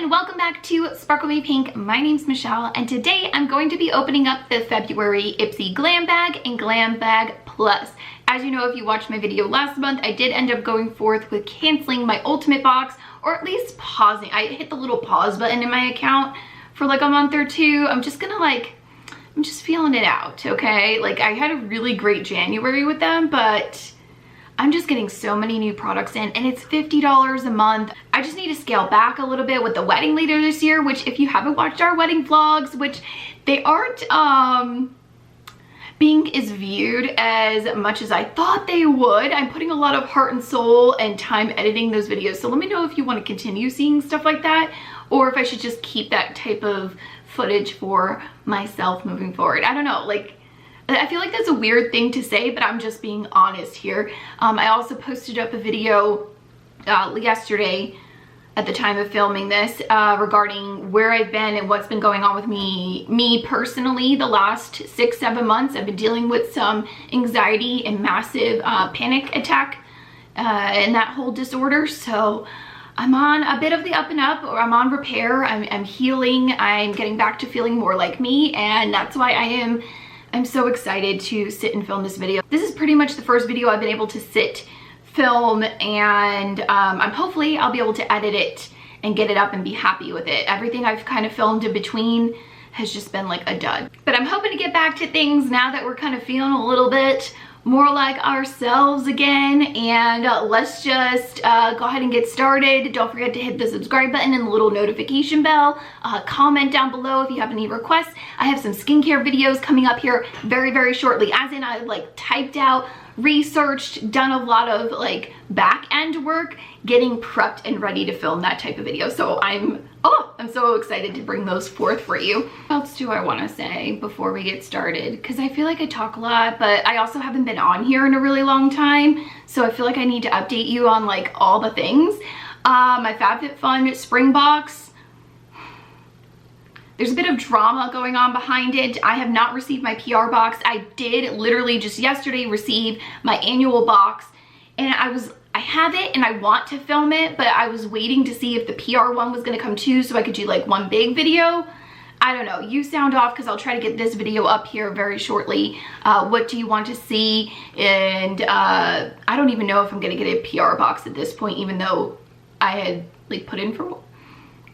and welcome back to Sparkle Me Pink. My name's Michelle and today I'm going to be opening up the February IPSY Glam Bag and Glam Bag Plus. As you know, if you watched my video last month, I did end up going forth with canceling my ultimate box, or at least pausing. I hit the little pause button in my account for like a month or two. I'm just feeling it out, okay? Like, I had a really great January with them, but I'm just getting so many new products in and it's $50 a month. I just need to scale back a little bit with the wedding later this year, which if you haven't watched our wedding vlogs, which they aren't being as viewed as much as I thought they would. I'm putting a lot of heart and soul and time editing those videos. So let me know if you want to continue seeing stuff like that or if I should just keep that type of footage for myself moving forward. I don't know, like, I feel like that's a weird thing to say, but I'm just being honest here. I also posted up a video yesterday at the time of filming this regarding where I've been and what's been going on with me personally the last 6-7 months. I've been dealing with some anxiety and massive panic attack and that whole disorder. So I'm on a bit of the up and up, or I'm on repair. I'm healing. I'm getting back to feeling more like me, and that's why I'm so excited to sit and film this video. This is pretty much the first video I've been able to sit, film, and hopefully I'll be able to edit it and get it up and be happy with it. Everything I've kind of filmed in between has just been like a dud. But I'm hoping to get back to things now that we're kind of feeling a little bit more like ourselves again, and let's just go ahead and get started. Don't forget to hit the subscribe button and the little notification bell. Comment down below if you have any requests. I have some skincare videos coming up here very shortly, as in I've like typed out, researched, done a lot of like back end work getting prepped and ready to film that type of video. So I'm so excited to bring those forth for you. What else do I want to say before we get started? Because I feel like I talk a lot, but I also haven't been on here in a really long time, so I feel like I need to update you on like all the things. My FabFitFun spring box, there's a bit of drama going on behind it. I have not received my PR box. I did literally just yesterday receive my annual box, and I have it and I want to film it, but I was waiting to see if the PR one was gonna come too, so I could do like one big video. I don't know, you sound off, because I'll try to get this video up here very shortly. What do you want to see? And I don't even know if I'm gonna get a PR box at this point, even though I had like put in for,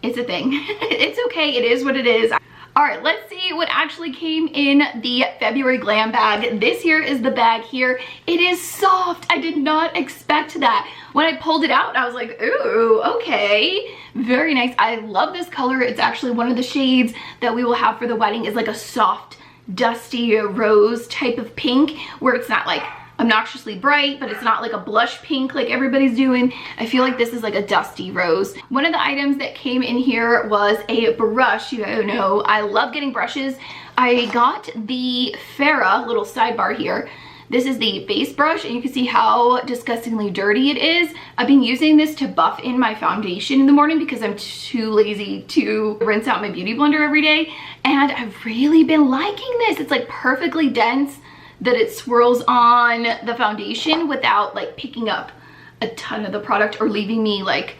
it's a thing. It's okay, it is what it is. All right, let's see what actually came in the February Glam Bag. This here is the bag here. It is soft. I did not expect that. When I pulled it out, I was like, ooh, okay. Very nice. I love this color. It's actually one of the shades that we will have for the wedding, is like a soft, dusty rose type of pink, where it's not like obnoxiously bright, but it's not like a blush pink like everybody's doing. I feel like this is like a dusty rose. One of the items that came in here was a brush. You know, I love getting brushes. I got the Farrah little sidebar here. This is the base brush, and you can see how disgustingly dirty it is. I've been using this to buff in my foundation in the morning because I'm too lazy to rinse out my beauty blender every day, and I've really been liking this. It's like perfectly dense, that it swirls on the foundation without like picking up a ton of the product or leaving me like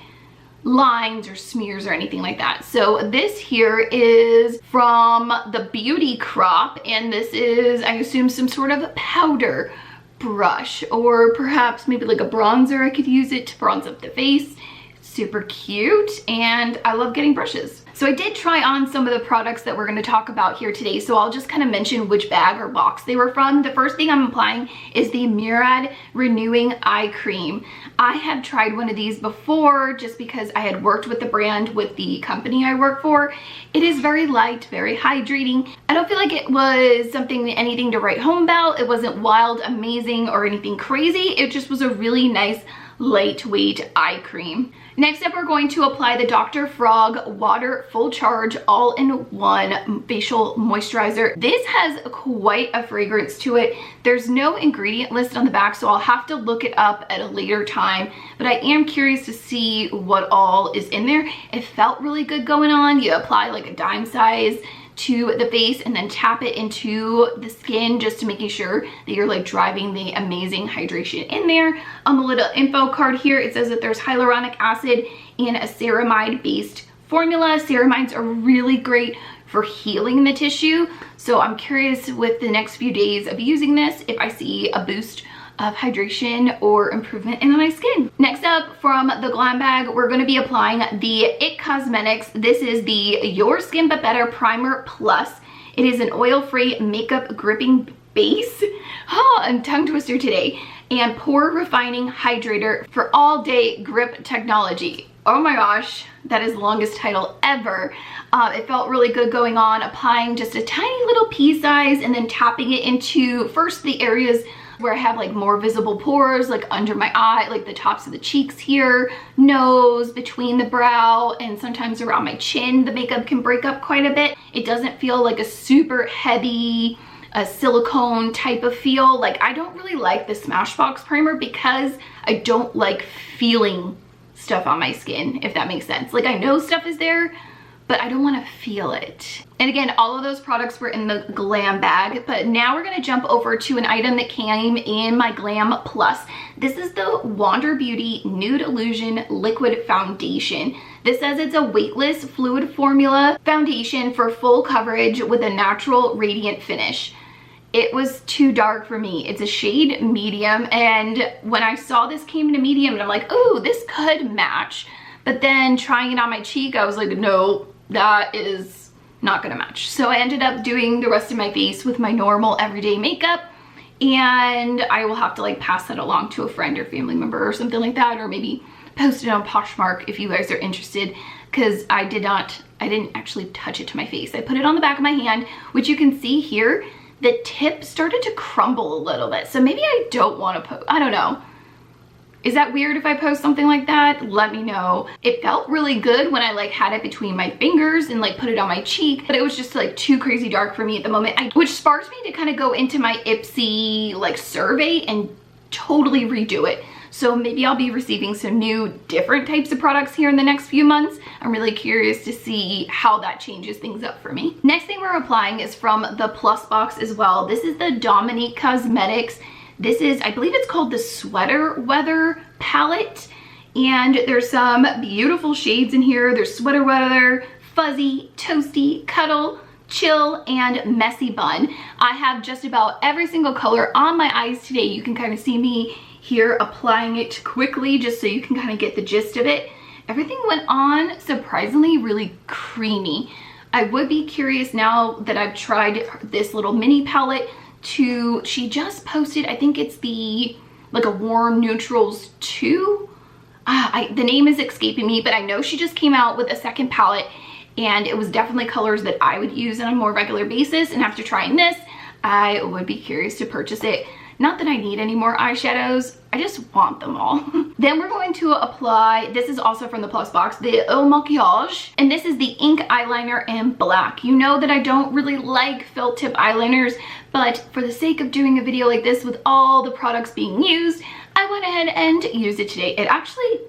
lines or smears or anything like that. So this here is from the Beauty Crop, and this is, I assume, some sort of powder brush, or perhaps maybe like a bronzer. I could use it to bronze up the face. It's super cute, and I love getting brushes. So I did try on some of the products that we're going to talk about here today, so I'll just kind of mention which bag or box they were from. The first thing I'm applying is the Murad Renewing Eye Cream. I have tried one of these before just because I had worked with the brand with the company I work for. It is very light, very hydrating. I don't feel like it was anything to write home about. It wasn't wild, amazing, or anything crazy. It just was a really nice lightweight eye cream. Next up, we're going to apply the Dr. Frog Water Full Charge All-in-One Facial Moisturizer. This has quite a fragrance to it. There's no ingredient list on the back, so I'll have to look it up at a later time, but I am curious to see what all is in there. It felt really good going on. You apply like a dime size to the face and then tap it into the skin, just to making sure that you're like driving the amazing hydration in there. On the little info card here, it says that there's hyaluronic acid and a ceramide based formula. Ceramides are really great for healing the tissue. So I'm curious with the next few days of using this if I see a boost of hydration or improvement in my skin. Next up from the Glam bag, we're going to be applying the IT Cosmetics. This is the Your Skin But Better Primer Plus. It is an oil-free makeup gripping base. Oh, I'm tongue twister today. And pore refining hydrator for all day grip technology. Oh my gosh, that is the longest title ever. It felt really good going on, applying just a tiny little pea size and then tapping it into first the areas where I have like more visible pores, like under my eye, like the tops of the cheeks here, nose, between the brow, and sometimes around my chin. The makeup can break up quite a bit. It doesn't feel like a super heavy silicone type of feel. Like, I don't really like the Smashbox primer because I don't like feeling stuff on my skin, if that makes sense. Like, I know stuff is there, but I don't want to feel it. And again, all of those products were in the Glam bag, but now we're gonna jump over to an item that came in my Glam Plus. This is the Wander Beauty Nude Illusion Liquid Foundation. This says it's a weightless fluid formula foundation for full coverage with a natural radiant finish. It was too dark for me. It's a shade medium, and when I saw this came in a medium, and I'm like, oh, this could match. But then trying it on my cheek, I was like, no, that is not gonna match. So I ended up doing the rest of my face with my normal everyday makeup, and I will have to like pass that along to a friend or family member or something like that, or maybe post it on Poshmark if you guys are interested, because I didn't actually touch it to my face. I put it on the back of my hand, which you can see here, the tip started to crumble a little bit. So maybe I don't want to post, I don't know. Is that weird if I post something like that? Let me know. It felt really good when I like had it between my fingers and like put it on my cheek, but it was just like too crazy dark for me at the moment, which sparked me to kind of go into my IPSY like survey and totally redo it. So maybe I'll be receiving some new different types of products here in the next few months. I'm really curious to see how that changes things up for me. Next thing we're applying is from the Plus box as well. This is the Dominique Cosmetics. This is, I believe it's called the Sweater Weather palette, and there's some beautiful shades in here. There's Sweater Weather, Fuzzy, Toasty, Cuddle, Chill, and Messy Bun. I have just about every single color on my eyes today. You can kind of see me here applying it quickly just so you can kind of get the gist of it. Everything went on surprisingly really creamy. I would be curious now that I've tried this little mini palette to, she just posted, I think it's the like a Warm Neutrals 2. The name is escaping me, but I know she just came out with a second palette, and it was definitely colors that I would use on a more regular basis, and after trying this, I would be curious to purchase it. Not that I need any more eyeshadows, I just want them all. Then we're going to apply, this is also from the Plus box, the Eau Maquillage, and this is the ink eyeliner in black. You know that I don't really like felt tip eyeliners, but for the sake of doing a video like this with all the products being used, I went ahead and used it today. It actually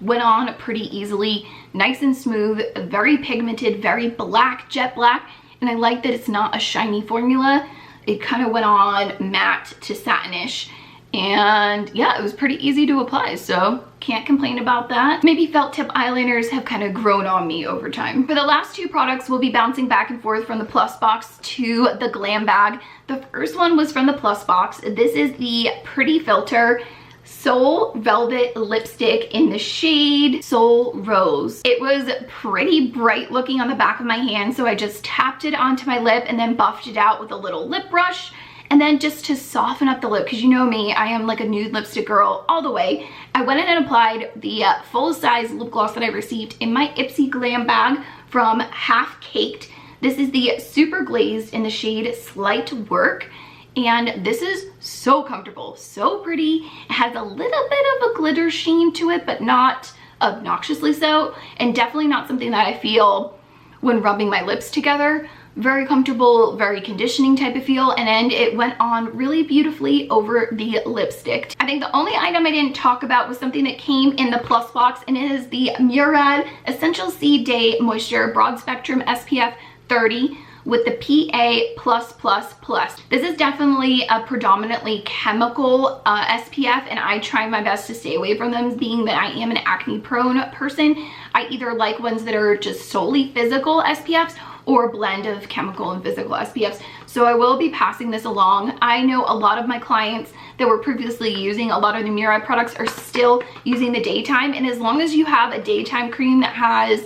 went on pretty easily, nice and smooth, very pigmented, very black, jet black, and I like that it's not a shiny formula. It kind of went on matte to satinish, and yeah, it was pretty easy to apply, so can't complain about that. Maybe felt tip eyeliners have kind of grown on me over time. For the last two products, we'll be bouncing back and forth from the Plus box to the Glam bag. The first one was from the Plus box. This is the Pretty Filter Soul Velvet Lipstick in the shade Soul Rose. It was pretty bright looking on the back of my hand, so I just tapped it onto my lip and then buffed it out with a little lip brush. And then just to soften up the lip, because you know me, I am like a nude lipstick girl all the way, I went in and applied the full-size lip gloss that I received in my IPSY Glam bag from Half Caked. This is the Super Glazed in the shade Slight Work. And this is so comfortable, so pretty. It has a little bit of a glitter sheen to it, but not obnoxiously so, and definitely not something that I feel when rubbing my lips together. Very comfortable, very conditioning type of feel, and then it went on really beautifully over the lipstick. I think the only item I didn't talk about was something that came in the Plus box, and it is the Murad Essential C Day Moisture Broad Spectrum SPF 30 with the PA+++. This is definitely a predominantly chemical SPF, and I try my best to stay away from them, being that I am an acne prone person. I either like ones that are just solely physical SPFs or a blend of chemical and physical SPFs. So I will be passing this along. I know a lot of my clients that were previously using a lot of the Mirai products are still using the daytime, and as long as you have a daytime cream that has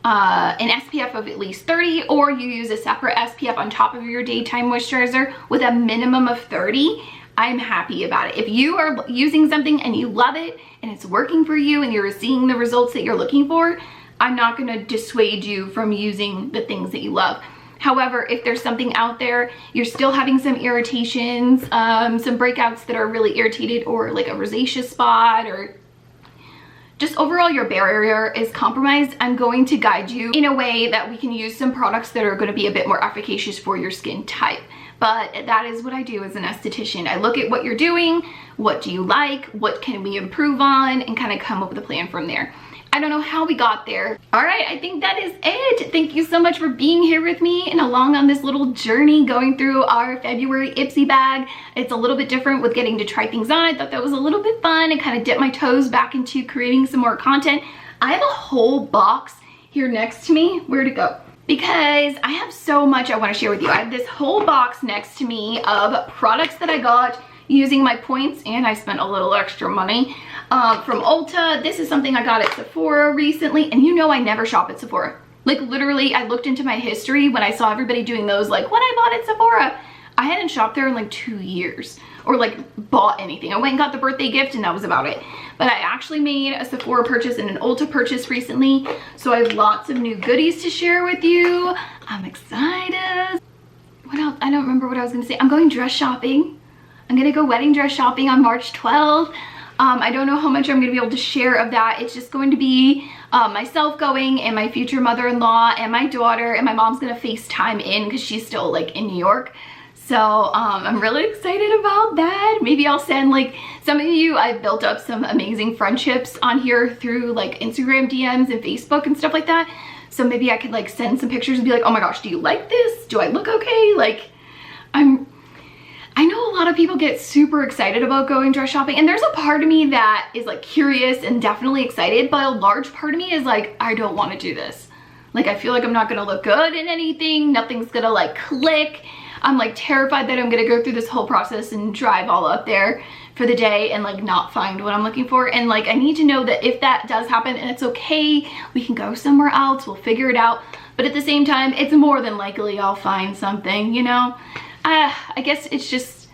an SPF of at least 30, or you use a separate SPF on top of your daytime moisturizer with a minimum of 30, I'm happy about it. If you are using something and you love it and it's working for you and you're seeing the results that you're looking for, I'm not going to dissuade you from using the things that you love. However, if there's something out there, you're still having some irritations, some breakouts that are really irritated, or like a rosacea spot, or just overall your barrier is compromised, I'm going to guide you in a way that we can use some products that are going to be a bit more efficacious for your skin type. But that is what I do as an esthetician. I look at what you're doing, what do you like, what can we improve on, and kind of come up with a plan from there. I don't know how we got there. All right, I think that is it. Thank you so much for being here with me and along on this little journey going through our February IPSY bag. It's a little bit different with getting to try things on. I thought that was a little bit fun and kind of dip my toes back into creating some more content. I have a whole box here next to me. Where'd it go? Because I have so much I want to share with you. I have this whole box next to me of products that I got using my points, and I spent a little extra money from Ulta. This is something I got at Sephora recently, and you know I never shop at Sephora. Like literally, I looked into my history when I saw everybody doing those, like what I bought at Sephora. I hadn't shopped there in like 2 years, or like bought anything. I went and got the birthday gift and that was about it. But I actually made a Sephora purchase and an Ulta purchase recently, so I have lots of new goodies to share with you. I'm excited. What else? I don't remember what I was gonna say. I'm going dress shopping. I'm gonna go wedding dress shopping on March 12th. I don't know how much I'm gonna be able to share of that. It's just going to be myself going and my future mother-in-law and my daughter, and my mom's gonna FaceTime in because she's still like in New York. So I'm really excited about that. Maybe I'll send like some of you, I've built up some amazing friendships on here through like Instagram DMs and Facebook and stuff like that. So maybe I could like send some pictures and be like, oh my gosh, do you like this? Do I look okay? Like I know a lot of people get super excited about going dress shopping, and there's a part of me that is like curious and definitely excited, but a large part of me is like, I don't want to do this. Like I feel like I'm not gonna look good in anything, nothing's gonna like click. I'm like terrified that I'm gonna go through this whole process and drive all up there for the day and like not find what I'm looking for. And like I need to know that if that does happen, and it's okay, we can go somewhere else, we'll figure it out. But at the same time, it's more than likely I'll find something, you know? I guess it's just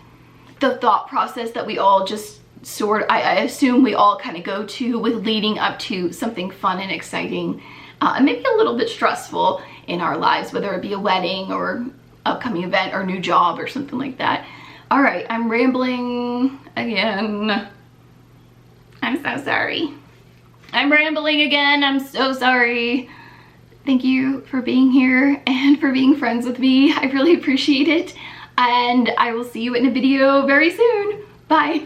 the thought process that we all just I assume we all kind of go to with leading up to something fun and exciting, and maybe a little bit stressful in our lives, whether it be a wedding or upcoming event or new job or something like that. All right, I'm rambling again. I'm so sorry. I'm rambling again. I'm so sorry. Thank you for being here and for being friends with me. I really appreciate it. And I will see you in a video very soon. Bye.